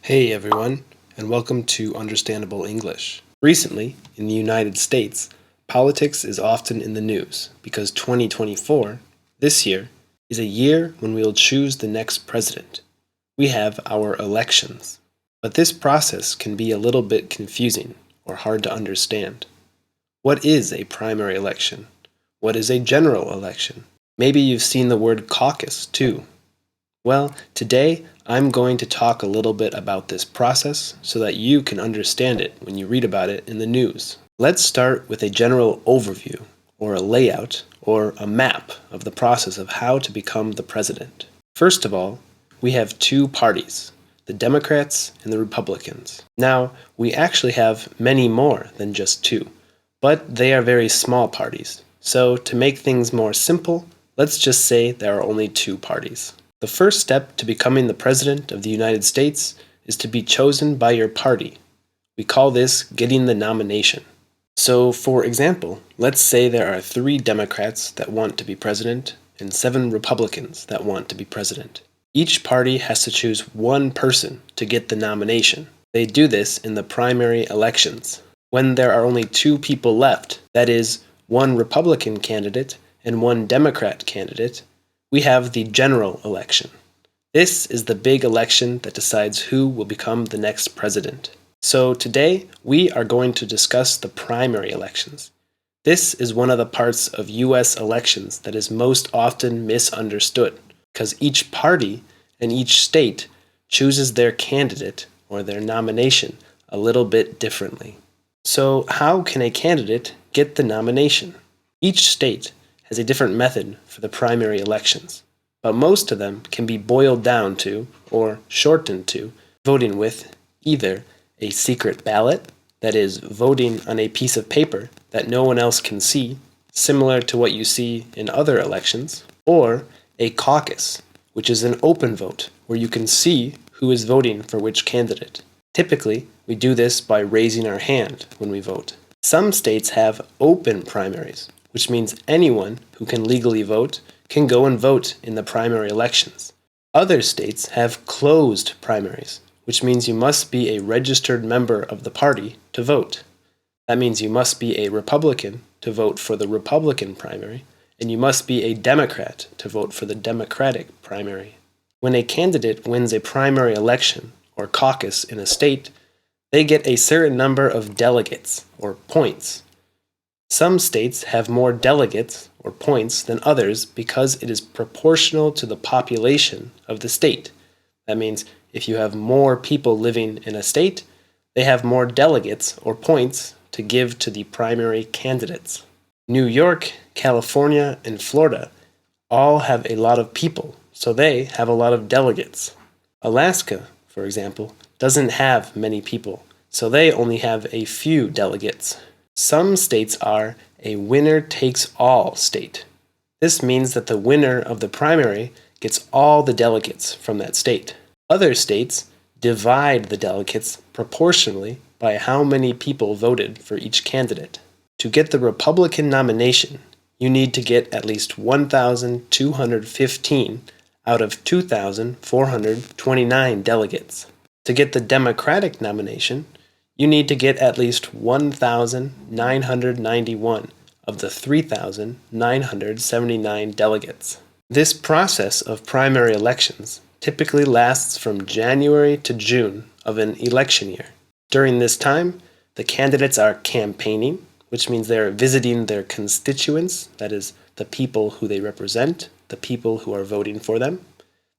Hey everyone, and welcome to Understandable English. Recently, in the United States, politics is often in the news because 2024, this year, is a year when we will choose the next president. We have our elections. But this process can be a little bit confusing or hard to understand. What is a primary election? What is a general election? Maybe you've seen the word caucus too. Well, today I'm going to talk a little bit about this process so that you can understand it when you read about it in the news. Let's start with a general overview, or a layout, or a map of the process of how to become the president. First of all, we have two parties, the Democrats and the Republicans. Now, we actually have many more than just two, but they are very small parties. So, to make things more simple, let's just say there are only two parties. The first step to becoming the President of the United States is to be chosen by your party. We call this getting the nomination. So, for example, let's say there are 3 Democrats that want to be president and 7 Republicans that want to be president. Each party has to choose one person to get the nomination. They do this in the primary elections. When there are only 2 people left, that is, one Republican candidate and one Democrat candidate, we have the general election. This is the big election that decides who will become the next president. So today, we are going to discuss the primary elections. This is one of the parts of US elections that is most often misunderstood, because each party and each state chooses their candidate or their nomination a little bit differently. So how can a candidate get the nomination? Each state has a different method for the primary elections, but most of them can be boiled down to, or shortened to, voting with either a secret ballot, that is, voting on a piece of paper that no one else can see, similar to what you see in other elections, or a caucus, which is an open vote where you can see who is voting for which candidate. Typically, we do this by raising our hand when we vote. Some states have open primaries, which means anyone who can legally vote can go and vote in the primary elections. Other states have closed primaries, which means you must be a registered member of the party to vote. That means you must be a Republican to vote for the Republican primary, and you must be a Democrat to vote for the Democratic primary. When a candidate wins a primary election or caucus in a state, they get a certain number of delegates, or points. Some states have more delegates, or points, than others because it is proportional to the population of the state. That means if you have more people living in a state, they have more delegates, or points, to give to the primary candidates. New York, California, and Florida all have a lot of people, so they have a lot of delegates. Alaska, for example, doesn't have many people, so they only have a few delegates. Some states are a winner-takes-all state. This means that the winner of the primary gets all the delegates from that state. Other states divide the delegates proportionally by how many people voted for each candidate. To get the Republican nomination, you need to get at least 1,215 out of 2,429 delegates. To get the Democratic nomination, you need to get at least 1,991 of the 3,979 delegates. This process of primary elections typically lasts from January to June of an election year. During this time, the candidates are campaigning, which means they're visiting their constituents, that is, the people who they represent, the people who are voting for them.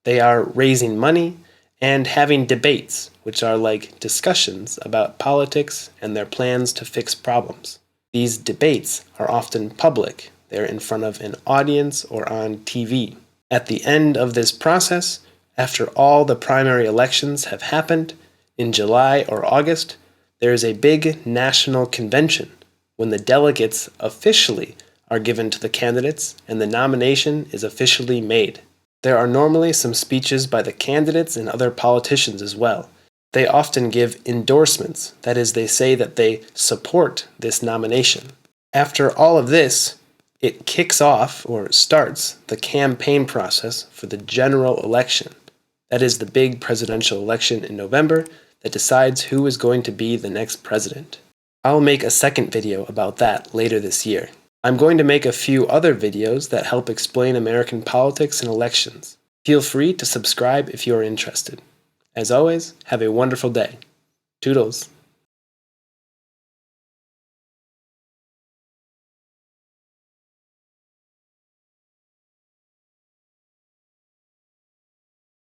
They are raising money and having debates, which are like discussions about politics and their plans to fix problems. These debates are often public. They're in front of an audience or on TV. At the end of this process, after all the primary elections have happened, in July or August, there is a big national convention when the delegates officially are given to the candidates and the nomination is officially made. There are normally some speeches by the candidates and other politicians as well. They often give endorsements, that is, they say that they support this nomination. After all of this, it kicks off, or starts, the campaign process for the general election. That is the big presidential election in November that decides who is going to be the next president. I'll make a second video about that later this year. I'm going to make a few other videos that help explain American politics and elections. Feel free to subscribe if you are interested. As always, have a wonderful day. Toodles.